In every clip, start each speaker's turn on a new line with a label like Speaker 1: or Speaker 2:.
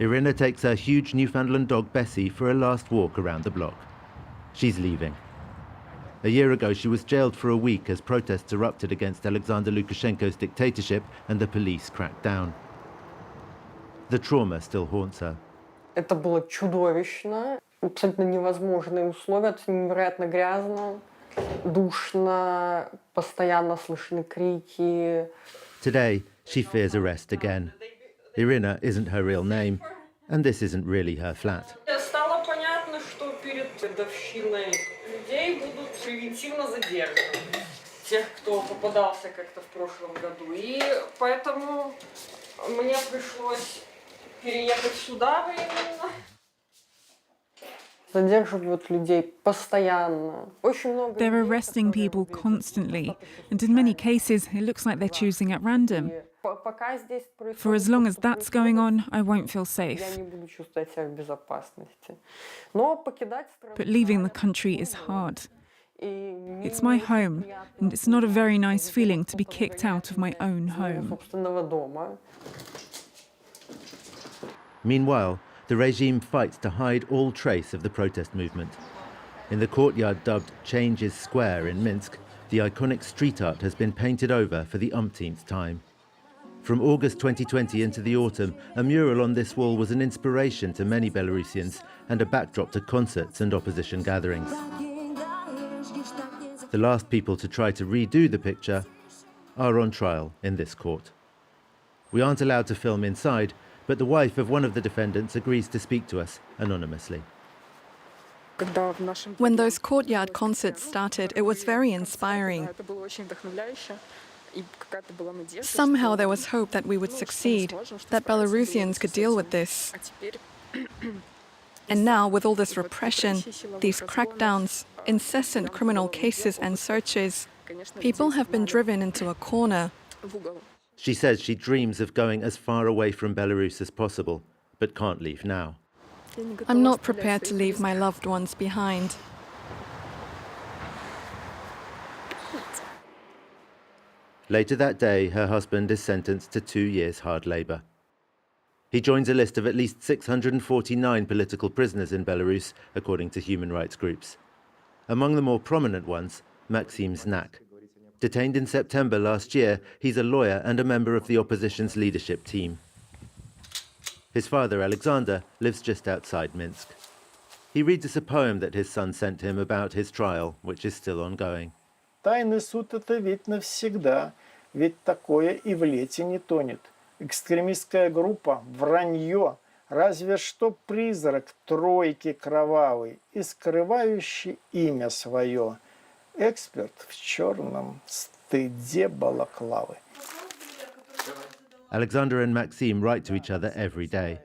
Speaker 1: Irina takes her huge Newfoundland dog Bessie for a last walk around the block. She's leaving. A year ago, she was jailed for a week as protests erupted against Alexander Lukashenko's dictatorship and the police cracked down. The trauma still haunts her.
Speaker 2: Это было чудовищно. Абсолютно невозможные условия, невероятно грязно, душно, постоянно слышны крики.
Speaker 1: Today, she fears arrest again. Irina isn't her real name, and this isn't really her flat.
Speaker 2: Стало понятно, что перед годовщиной людей будут превентивно задержаны. Тех, кто попадался как-то в прошлом году. И поэтому мне пришлось переехать сюда временно. Задерживают людей постоянно. Очень много.
Speaker 3: They're arresting people constantly, and in many cases, it looks like they're choosing at random. For as long as that's going on, I won't feel safe. But leaving the country is hard. It's my home, and it's not a very nice feeling to be kicked out of my own home.
Speaker 1: Meanwhile, the regime fights to hide all trace of the protest movement. In the courtyard dubbed Changes Square in Minsk, the iconic street art has been painted over for the umpteenth time. From August 2020 into the autumn, a mural on this wall was an inspiration to many Belarusians and a backdrop to concerts and opposition gatherings. The last people to try to redo the picture are on trial in this court. We aren't allowed to film inside, but the wife of one of the defendants agrees to speak to us anonymously.
Speaker 4: When those courtyard concerts started, it was very inspiring. Somehow there was hope that we would succeed, that Belarusians could deal with this. And now, with all this repression, these crackdowns, incessant criminal cases and searches, people have been driven into a corner.
Speaker 1: She says she dreams of going as far away from Belarus as possible, but can't leave now.
Speaker 4: I'm not prepared to leave my loved ones behind.
Speaker 1: Later that day, her husband is sentenced to 2 years hard labour. He joins a list of at least 649 political prisoners in Belarus, according to human rights groups. Among the more prominent ones, Maxim Znak. Detained in September last year, he's a lawyer and a member of the opposition's leadership team. His father, Alexander, lives just outside Minsk. He reads us a poem that his son sent him about his trial, which is still ongoing.
Speaker 5: Тайный суд — это ведь навсегда, ведь такое и в лете не тонет. Экстремистская группа, вранье, разве что призрак тройки кровавый и скрывающий имя свое. Эксперт в черном стыде балаклавы.
Speaker 1: Alexander and Maxim write to each other every day.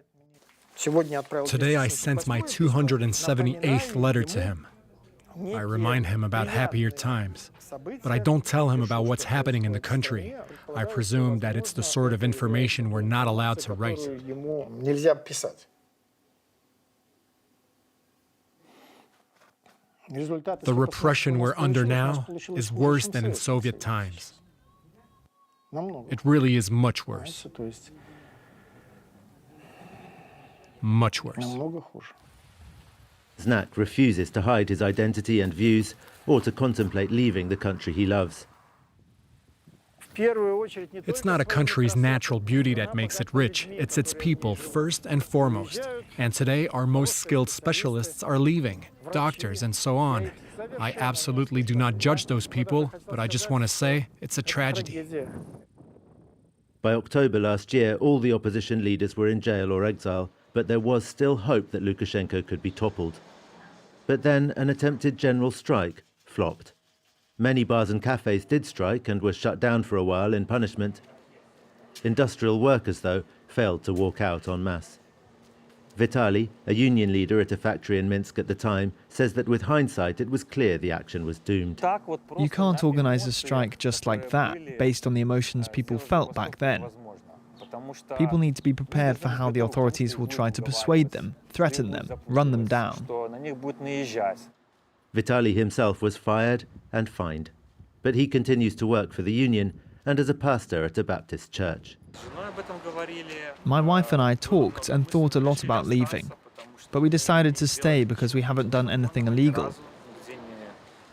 Speaker 6: Today I sent my 278th letter to him. I remind him about happier times, but I don't tell him about what's happening in the country. I presume that it's the sort of information we're not allowed to write. The repression we're under now is worse than in Soviet times. It really is much worse. Much worse.
Speaker 1: Znak refuses to hide his identity and views or to contemplate leaving the country he loves.
Speaker 6: It's not a country's natural beauty that makes it rich. It's its people, first and foremost. And today, our most skilled specialists are leaving, doctors and so on. I absolutely do not judge those people, but I just want to say it's a tragedy.
Speaker 1: By October last year, all the opposition leaders were in jail or exile, but there was still hope that Lukashenko could be toppled. But then an attempted general strike flopped. Many bars and cafes did strike and were shut down for a while in punishment. Industrial workers, though, failed to walk out en masse. Vitaly, a union leader at a factory in Minsk at the time, says that with hindsight it was clear the action was doomed.
Speaker 7: You can't organize a strike just like that, based on the emotions people felt back then. People need to be prepared for how the authorities will try to persuade them, threaten them, run them down.
Speaker 1: Vitaly himself was fired and fined, but he continues to work for the union and as a pastor at a Baptist church.
Speaker 7: My wife and I talked and thought a lot about leaving, but we decided to stay because we haven't done anything illegal.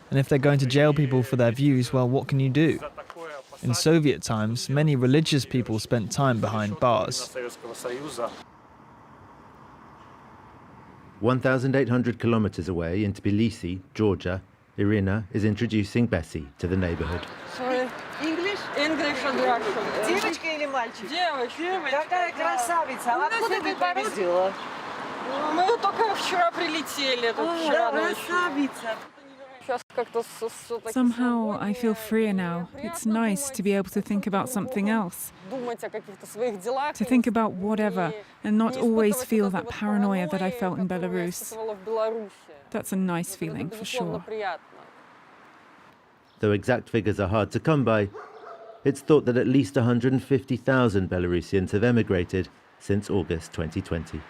Speaker 7: And if they're going to jail people for their views, well, what can you do? In Soviet times, many religious people spent time behind bars.
Speaker 1: 1,800 kilometers away in Tbilisi, Georgia, Irina is introducing Bessie to the neighborhood.
Speaker 2: Sorry. English? English and Russian.
Speaker 8: Девочка или мальчик?
Speaker 2: Девочка.
Speaker 8: Какая красавица! А откуда ты победила?
Speaker 2: Мы только вчера прилетели. Вчера ночью.
Speaker 8: Красавица!
Speaker 3: Somehow I feel freer now. It's nice to be able to think about something else, to think about whatever, and not always feel that paranoia that I felt in Belarus. That's a nice feeling, for sure.
Speaker 1: Though exact figures are hard to come by, it's thought that at least 150,000 Belarusians have emigrated since August 2020.